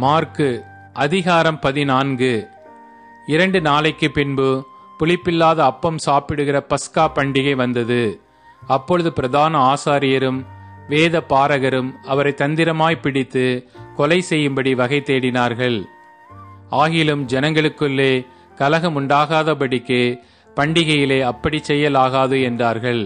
Mark அதிகாரம் 14. 2 நாளைக்கு பின்பு புளிப்பில்லாத அப்பம் சாப்பிடுகிற பஸ்கா பண்டிகை வந்தது. அப்பொழுது பிரதான ஆசாரியரும் வேத பாரகரும் அவரை தந்திரமாய் பிடித்து கொலை செய்யும்படி வகை தேடினார்கள். ஆகிலும் ஜனங்களுக்குள்ளே கலகம் உண்டாகாதபடிக்கு பண்டிகையிலே அப்படி செய்யலாகாது என்றார்கள்.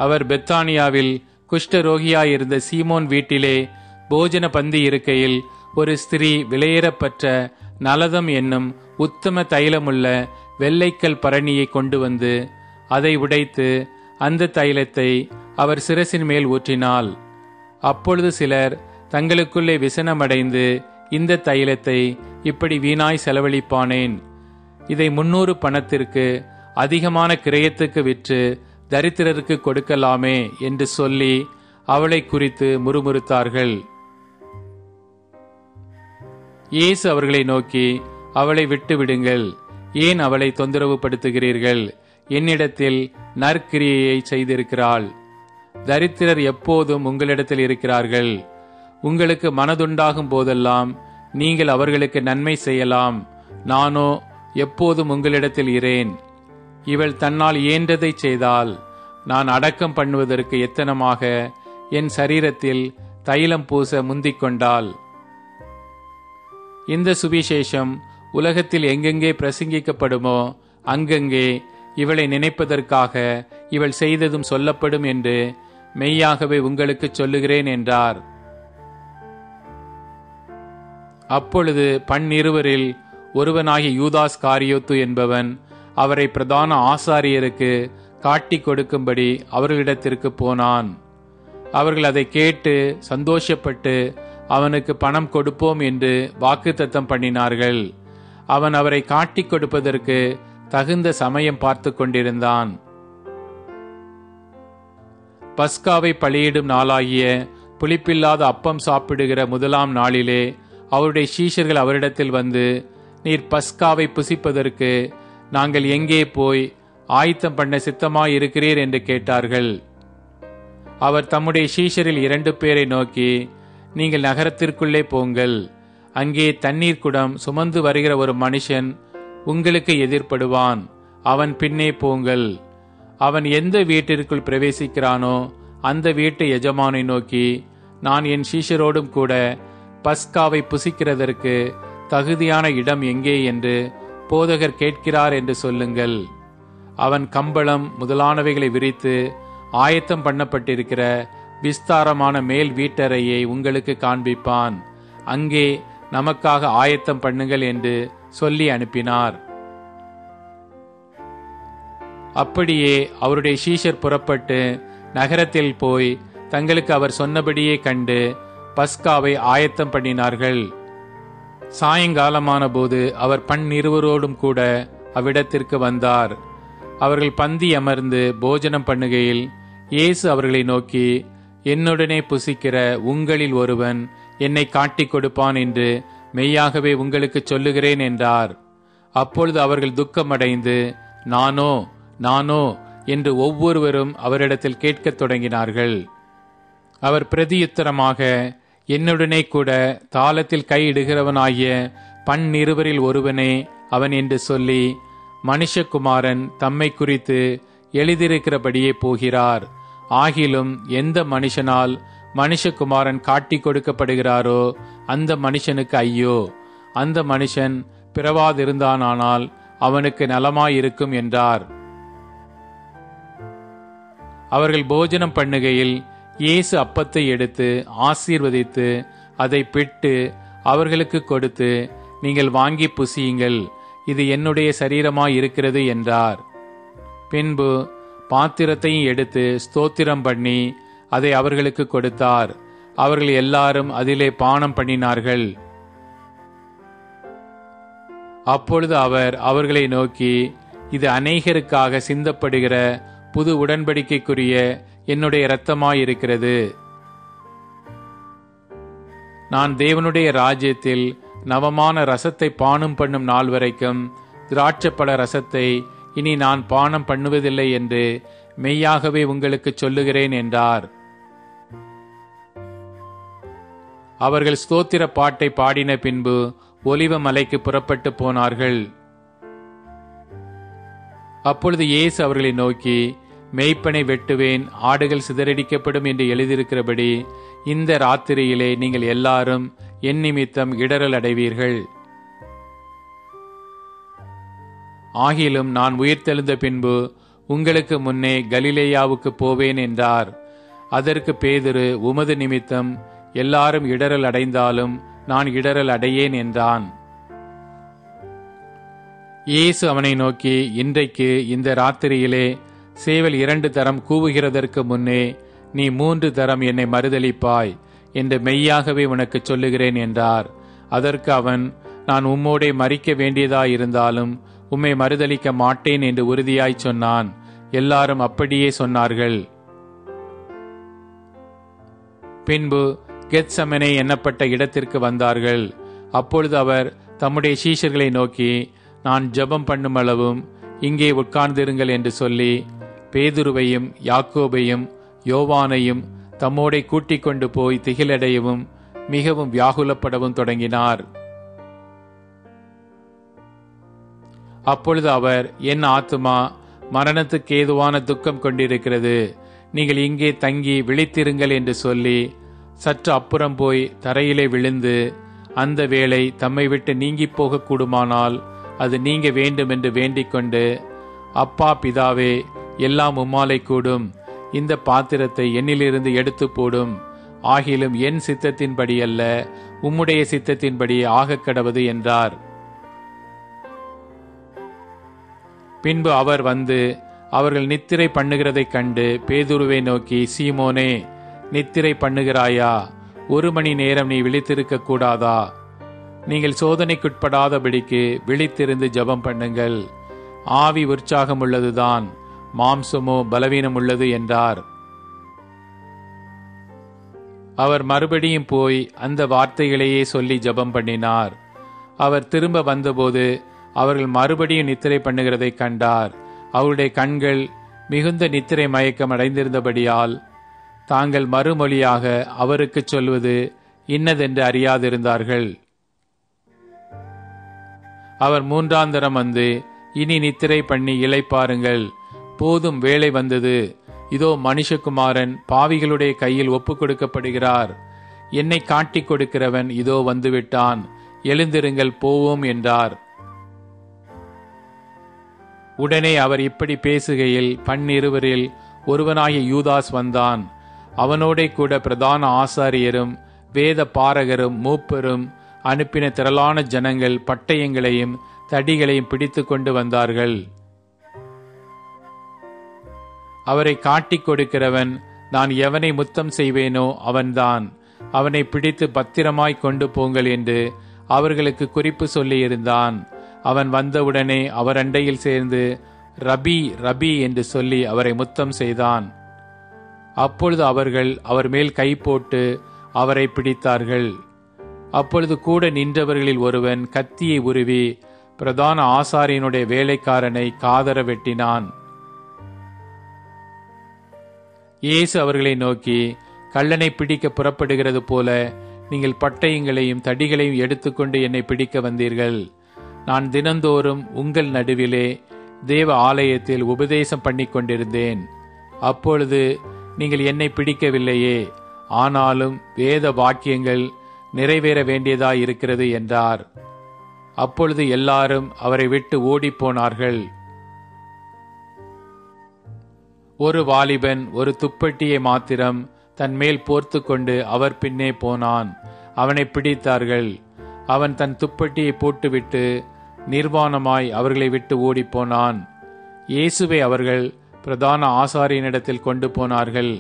அவர் பெத்தானியாவில் குஷ்டரோகியாயிருந்த சீமோன் வீட்டிலே போஜன பந்தி இருக்கையில் ஒரு ஸ்திரீ விலையேறப்பெற்ற நலதம் என்னும் உத்தம தைலமுள்ள வெள்ளைக்கல் பரணியை கொண்டு வந்து அதை உடைத்து அந்த தைலத்தை அவர் சிரசின் மேல் ஊற்றினாள். அப்பொழுது சிலர் தங்களுக்குள்ளே விசனமடைந்து, இந்த தைலத்தை இப்படி வீணாய் செலவழிப்பானேன், இதை 300 பணத்திற்கு அதிகமான கிரயத்துக்கு விற்று தரித்திரருக்கு கொடுக்கலாமே என்று சொல்லி அவளை குறித்து முறுமுறுத்தார்கள். இயேசு அவர்களை நோக்கி, அவளை விட்டு விடுங்கள், ஏன் அவளை தொந்தரவு படுத்துகிறீர்கள்? என்னிடத்தில் நற்கிரியையை செய்திருக்கிறாள். தரித்திரர் எப்போதும் உங்களிடத்தில் இருக்கிறார்கள். உங்களுக்கு மனதுண்டாகும் போதெல்லாம் நீங்கள் அவர்களுக்கு நன்மை செய்யலாம். நானோ எப்போதும் உங்களிடத்தில் இரேன். இவள் தன்னால் இயன்றதை செய்தால், நான் அடக்கம் பண்ணுவதற்கு எத்தனமாக என் சரீரத்தில் தைலம் பூச முந்திக் கொண்டாள். இந்த சுவிசேஷம் உலகத்தில் எங்கெங்கே பிரசங்கிக்கப்படுமோ அங்கங்கே இவளை நினைப்பதற்காக இவள் செய்ததும் சொல்லப்படும் என்று மெய்யாகவே உங்களுக்கு சொல்லுகிறேன் என்றார். அப்பொழுது 12 ஒருவனாகிய யூதாஸ் காரியோத்து என்பவன் அவரை பிரதான ஆசாரியருக்கு காட்டி கொடுக்கும்படி அவர்களிடத்திற்கு போனான். அவர்கள் அதை கேட்டு சந்தோஷப்பட்டு அவனுக்கு பணம் கொடுப்போம் என்று வாக்குத்தத்தம் பண்ணினார்கள். அவன் அவரை காட்டி கொடுப்பதற்கு தகுந்த சமயம் பார்த்து கொண்டிருந்தான். பஸ்காவை பலியிடும் நாளாகிய புளிப்பில்லாத அப்பம் சாப்பிடுகிற முதலாம் நாளிலே அவருடைய சீஷர்கள் அவரிடத்தில் வந்து, நீர் பஸ்காவை புசிப்பதற்கு நாங்கள் எங்கே போய் ஆயத்தம் பண்ண சித்தமாயிருக்கிறீர் என்று கேட்டார்கள். அவர் தம்முடைய சீஷரில் 2 பேரை நோக்கி, நீங்கள் நகரத்திற்குள்ளே போங்கள், அங்கே தண்ணீர் குடம் சுமந்து வருகிற ஒரு மனுஷன் உங்களுக்கு எதிர்ப்படுவான், அவன் பின்னே போங்கள். அவன் எந்த வீட்டிற்குள் பிரவேசிக்கிறானோ அந்த வீட்டு எஜமானை நோக்கி, நான் என் சீஷரோடும் கூட பஸ்காவை புசிக்கிறதற்கு தகுதியான இடம் எங்கே என்று போதகர் கேட்கிறார் என்று சொல்லுங்கள். அவன் கம்பளம் முதலானவைகளை விரித்து ஆயத்தம் பண்ணப்பட்டிருக்கிற விஸ்தாரமான மேல் வீட்டறையை உங்களுக்கு காண்பிப்பான். அங்கே நமக்காக ஆயத்தம் பண்ணுங்கள் என்று சொல்லி அனுப்பினார். அப்படியே அவருடைய சீஷர் புறப்பட்டு நகரத்தில் போய் தங்களுக்கு அவர் சொன்னபடியே கண்டு பஸ்காவை ஆயத்தம் பண்ணினார்கள். சாயங்காலமான போது அவர் 12 கூட அவ்விடத்திற்கு வந்தார். அவர்கள் பந்தி அமர்ந்து போஜனம் பண்ணுகையில் இயேசு அவர்களை நோக்கி, என்னுடனே புசிக்கிற உங்களில் ஒருவன் என்னை காட்டிக் கொடுப்பான் என்று மெய்யாகவே உங்களுக்கு சொல்லுகிறேன் என்றார். அப்பொழுது அவர்கள் துக்கமடைந்து, நானோ நானோ என்று ஒவ்வொருவரும் அவரிடத்தில் கேட்கத் தொடங்கினார்கள். அவர் பிரதியுத்தரமாக, என்னுடனே கூட தாளத்தில் கையிடுகிறவனாகிய 12 ஒருவனே அவன் என்று சொல்லி, மனுஷகுமாரன் தம்மை குறித்து எழுதியிருக்கிறபடியே போகிறார். ஆகிலும் எந்த மனுஷனால் மனுஷகுமாரன் காட்டி கொடுக்கப்படுகிறாரோ அந்த மனுஷனுக்கு ஐயோ, அந்த மனுஷன் பிறவாதிருந்தானால் அவனுக்கு நலமாயிருக்கும் என்றார். அவர்கள் போஜனம் பண்ணுகையில் இயேசு அப்பத்தை எடுத்து ஆசீர்வதித்து அதை பிட்டு அவர்களுக்கு கொடுத்து, நீங்கள் வாங்கி புசியுங்கள், இது என்னுடைய சரீரமாயிருக்கிறது என்றார். பின்பு பாத்திரத்தையும் எடுத்து ஸ்தோத்திரம் பண்ணி அதை அவர்களுக்கு கொடுத்தார். அவர்கள் எல்லாரும் அதிலே பானம் பண்ணினார்கள். அப்பொழுது அவர் அவர்களை நோக்கி, இது அநேகருக்காக சிந்தப்படுகிற புது உடன்படிக்கைக்குரிய என்னுடைய இரத்தமாயிருக்கிறது. நான் தேவனுடைய ராஜ்யத்தில் நவமான ரசத்தை பானம் பண்ணும் நாள் வரைக்கும் திராட்சைப்பழ ரசத்தை இனி நான் பானம் பண்ணுவதில்லை என்று மெய்யாகவே உங்களுக்கு சொல்லுகிறேன் என்றார். அவர்கள் ஸ்தோத்திர பாட்டை பாடின பின்பு ஒலிவ மலைக்கு புறப்பட்டு போனார்கள். அப்பொழுது இயேசு அவர்களை நோக்கி, மேய்ப்பனை வெட்டுவேன், ஆடுகள் சிதறடிக்கப்படும் என்று எழுதியிருக்கிறபடி இந்த ராத்திரியிலே நீங்கள் எல்லாரும் என் நிமித்தம் இடறல் அடைவீர்கள். ஆகிலும் நான் உயிர்த்தெழுந்த பின்பு உங்களுக்கு முன்னே கலிலேயாவுக்கு போவேன் என்றார். அதற்கு பேதுரு, உமது நிமித்தம் எல்லாரும் இடறல் அடைந்தாலும் நான் இடறல் அடையேன் என்றான். இயேசு அவனை நோக்கி, இன்றைக்கு இந்த ராத்திரியிலே சேவல் 2 தரம் கூவுகிறதற்கு முன்னே நீ 3 தரம் என்னை மறுதலிப்பாய் என்று மெய்யாகவே உனக்கு சொல்லுகிறேன் என்றார். அதற்கு அவன், நான் உம்மோடே மரிக்க வேண்டியதாயிருந்தாலும் உம்மை மறுதலிக்க மாட்டேன் என்று உறுதியாய் சொன்னான். எல்லாரும் அப்படியே சொன்னார்கள். பின்பு கெத்செமனே எண்ணப்பட்ட இடத்திற்கு வந்தார்கள். அப்பொழுது அவர் தம்முடைய சீஷர்களை நோக்கி, நான் ஜெபம் பண்ணுமளவும் இங்கே உட்கார்ந்திருங்கள் என்று சொல்லி பேதுருவையும் யாக்கோபையும் யோவானையும் தம்மோடே கூட்டிக் கொண்டு போய் திகிலடையவும் மிகவும் வியாகுலப்படவும் தொடங்கினார். அப்பொழுது அவர், என் ஆத்துமா மரணத்துக்கு ஏதுவான துக்கம் கொண்டிருக்கிறது, நீங்கள் இங்கே தங்கி விழித்திருங்கள் என்று சொல்லி சற்று அப்புறம் போய் தரையிலே விழுந்து, அந்த வேளை தம்மை விட்டு நீங்கி போக கூடுமானால் அது நீங்க வேண்டும் என்று வேண்டிக் கொண்டு, அப்பா பிதாவே, எல்லாம் உம்மாலே கூடும், இந்த பாத்திரத்தை என்னிலிருந்து எடுத்து போடும், ஆகிலும் என் சித்தத்தின்படி அல்ல உம்முடைய சித்தத்தின்படி ஆகக் கடவது என்றார். பின்பு அவர் வந்து அவர்கள் நித்திரை பண்ணுகிறதைக் கண்டு பேதுருவை நோக்கி, சீமோனே, நித்திரை பண்ணுகிறாயா? 1 மணி நேரம் நீ விழித்திருக்க கூடாதா? நீங்கள் சோதனைக்குட்படாதபடிக்கு விழித்திருந்து ஜெபம் பண்ணுங்கள். ஆவி உற்சாகம் உள்ளதுதான், மாம்சமோ பலவீனம் உள்ளது என்றார். அவர் மறுபடியும் போய் அந்த வார்த்தைகளையே சொல்லி ஜெபம் பண்ணினார். அவர் திரும்ப வந்தபோது அவர்கள் மறுபடியும் நித்திரை பண்ணுகிறதை கண்டார். அவருடைய கண்கள் மிகுந்த நித்திரை மயக்கம் அடைந்திருந்தபடியால் தாங்கள் மறுமொழியாக அவருக்கு சொல்வது இன்னதென்று அறியாதிருந்தார்கள். அவர் 3ஆம் தரம் வந்து, இனி நித்திரை பண்ணி இளைப்பாருங்கள், போதும், வேளை வந்தது, இதோ மனுஷகுமாரன் பாவிகளுடைய கையில் ஒப்புக் கொடுக்கப்படுகிறார், என்னை காட்டிக் கொடுக்கிறவன் இதோ வந்துவிட்டான், எழுந்திருங்கள், போவோம் என்றார். உடனே அவர் இப்படி பேசுகையில் 12 ஒருவனாகிய யூதாஸ் வந்தான். அவனோடே கூட பிரதான ஆசாரியரும் வேத பாரகரும் மூப்பரும் அனுப்பின திரளான ஜனங்கள் பட்டயங்களையும் தடிகளையும் பிடித்து கொண்டு வந்தார்கள். அவரை காட்டிக் கொடுக்கிறவன், நான் எவனை முத்தம் செய்வேனோ அவன்தான், அவனை பிடித்து பத்திரமாய் கொண்டு போங்கள் என்று அவர்களுக்கு குறிப்பு சொல்லியிருந்தான். அவன் வந்தவுடனே அவர் அண்டையில் சேர்ந்து ரபி ரபி என்று சொல்லி அவரை முத்தம் செய்தான். அப்பொழுது அவர்கள் அவர் மேல் கை போட்டு அவரை பிடித்தார்கள். அப்பொழுது கூட நின்றவர்களில் ஒருவன் கத்தியை உருவி பிரதான ஆசாரியனுடைய வேலைக்காரனை காதர வெட்டினான். இயேசு அவர்களை நோக்கி, கள்ளனை பிடிக்க புறப்படுகிறது போல நீங்கள் பட்டயங்களையும் தடிகளையும் எடுத்துக்கொண்டு என்னை பிடிக்க வந்தீர்கள். நான் தினந்தோறும் உங்கள் நடுவிலே தேவ ஆலயத்தில் உபதேசம் பண்ணி கொண்டிருந்தேன். அப்பொழுது நீங்கள் என்னை பிடிக்கவில்லையே, ஆனாலும் வேத வாக்கியங்கள் நிறைவேற வேண்டியதாய் இருக்கிறது என்றார். அப்பொழுது எல்லாரும் அவரை விட்டு ஓடிப்போனார்கள். ஒரு வாலிபன் ஒரு துப்பட்டியை மாத்திரம் தன் மேல் போர்த்து கொண்டு அவர் பின்னே போனான். அவனை பிடித்தார்கள். அவன் தன் துப்பட்டியை போட்டுவிட்டு நிர்வாணமாய் அவர்களை விட்டு ஓடிப்போனான். இயேசுவை அவர்கள் பிரதான ஆசாரியனிடத்தில் கொண்டு போனார்கள்.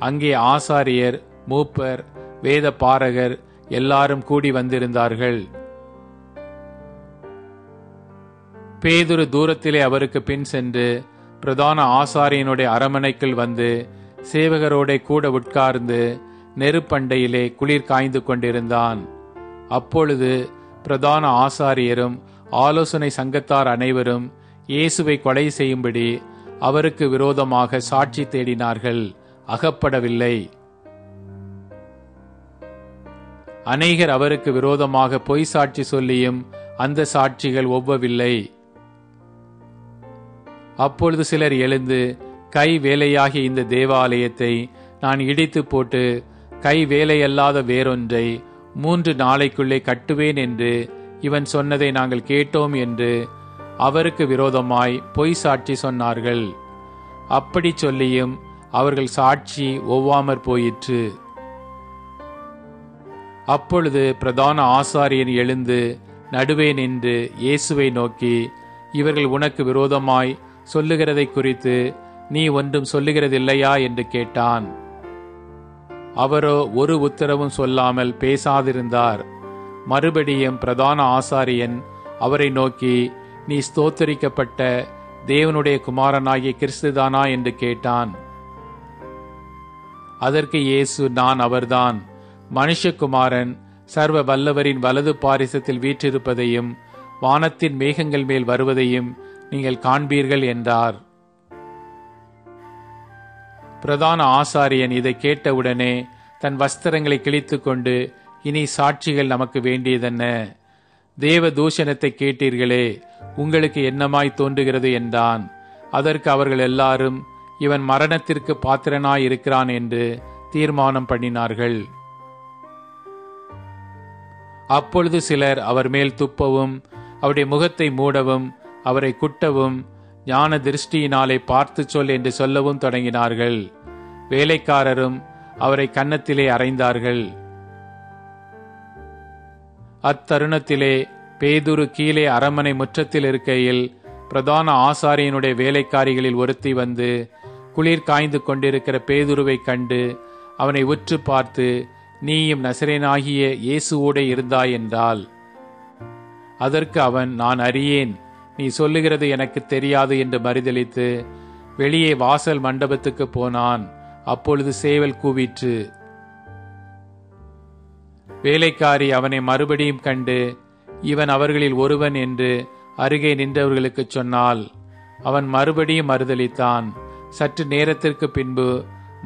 அங்கே ஆசாரியர், மூப்பர், வேத பாரகர் எல்லாரும் கூடி வந்திருந்தார்கள். பேதுரு தூரத்திலே அவருக்கு பின் சென்று பிரதான ஆசாரியனுடைய அரமனைக்குள் வந்து சேவகரோட கூட உட்கார்ந்து நெருப்பண்டையிலே குளிர் காய்ந்து கொண்டிருந்தான். அப்பொழுது பிரதான ஆசாரியரும் ஆலோசனை சங்கத்தார் அனைவரும் இயேசுவை கொலை செய்யும்படி அவருக்கு விரோதமாக சாட்சி தேடினார்கள். அகப்படவில்லை. அநேகர் அவருக்கு விரோதமாக பொய் சாட்சி சொல்லியும் அந்த சாட்சிகள் ஒவ்வவில்லை. அப்பொழுது சிலர் எழுந்து, கை வேலையாகிய இந்த தேவாலயத்தை நான் இடித்து போட்டு கை வேலையல்லாத வேறொன்றை 3 நாளைக்குள்ளே கட்டுவேன் என்று இவன் சொன்னதை நாங்கள் கேட்டோம் என்று அவருக்கு விரோதமாய் பொய் சாட்சி சொன்னார்கள். அப்படி சொல்லியும் அவர்கள் சாட்சி ஒவ்வாமற் போயிற்று. அப்பொழுது பிரதான ஆசாரியன் எழுந்து நடுவே நின்று இயேசுவை நோக்கி, இவர்கள் உனக்கு விரோதமாய் சொல்லுகிறதை குறித்து நீ ஒன்றும் சொல்லுகிறதில்லையா என்று கேட்டான். அவரோ ஒரு உத்தரவும் சொல்லாமல் பேசாதிருந்தார். மறுபடியும் பிரதான ஆசாரியன் அவரை நோக்கி, நீ ஸ்தோத்தரிக்கப்பட்ட தேவனுடைய குமாரனாகிய கிறிஸ்துதானா என்று கேட்டான். அதற்கு இயேசு, நான் அவர்தான். மனுஷகுமாரன் சர்வ வல்லவரின் வலது பாரிசத்தில் வீற்றிருப்பதையும் வானத்தின் மேகங்கள் மேல் வருவதையும் நீங்கள் காண்பீர்கள் என்றார். பிரதான ஆசாரியன் இதை கேட்டவுடனே தன் வஸ்திரங்களை கிழித்து கொண்டு, இனி சாட்சிகள் நமக்கு வேண்டியதென்ன? தேவ தூஷணத்தை கேட்டீர்களே, உங்களுக்கு என்னமாய் தோன்றுகிறது என்றான். அதற்கு அவர்கள் எல்லாரும், இவன் மரணத்திற்கு பாத்திரனாயிருக்கிறான் என்று தீர்மானம் பண்ணினார்கள். அப்பொழுது சிலர் அவர் மேல் துப்பவும் அவருடைய முகத்தை மூடவும் அவரை குட்டவும் ஞான திருஷ்டியினாலே பார்த்து சொல் என்று சொல்லவும் தொடங்கினார்கள். வேலைக்காரரும் அவரை கன்னத்திலே அறைந்தார்கள். அத்தருணத்திலே பேதுரு கீழே அரமனை முற்றத்தில் இருக்கையில் பிரதான ஆசாரியனுடைய வேலைக்காரிகளில் ஒருத்தி வந்து குளிர் காய்ந்து கொண்டிருக்கிற பேதுருவை கண்டு அவனை உற்று பார்த்து, நீயும் நசரேனாகிய இயேசுவோடே இருந்தாய் என்றாள். அதற்கு அவன், நான் அறியேன், நீ சொல்லுகிறது எனக்கு தெரியாது என்று மறுதலித்து வெளியே வாசல் மண்டபத்துக்கு போனான். அப்பொழுது சேவல் கூவிற்று. வேலைக்காரி அவனை மறுபடியும் கண்டு, இவன் அவர்களில் ஒருவன் என்று அருகே நின்றவர்களுக்கு சொன்னாள். அவன் மறுபடியும் மறுதலித்தான். சற்று நேரத்திற்கு பின்பு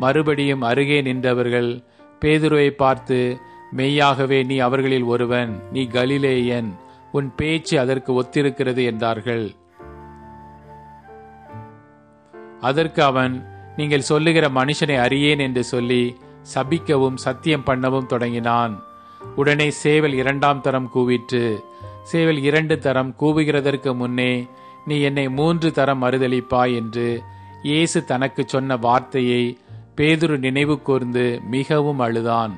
மறுபடியும் அருகே நின்றவர்கள் பேதுருவை பார்த்து, மெய்யாகவே நீ அவர்களில் ஒருவன், நீ கலிலேயன், உன் பேச்சு அதற்கு ஒத்திருக்கிறது என்றார்கள். அதற்கு அவன், நீங்கள் சொல்லுகிற மனுஷனை அறியேன் என்று சொல்லி சபிக்கவும் சத்தியம் பண்ணவும் தொடங்கினான். உடனே சேவல் 2ஆம் தரம் கூவிற்று. சேவல் 2 தரம் கூவுகிறதற்கு முன்னே, நீ என்னை 3 தரம் மறுதலிப்பாய் என்று இயேசு தனக்கு சொன்ன வார்த்தையை பேதுரு நினைவு கூர்ந்து மிகவும் அழுதான்.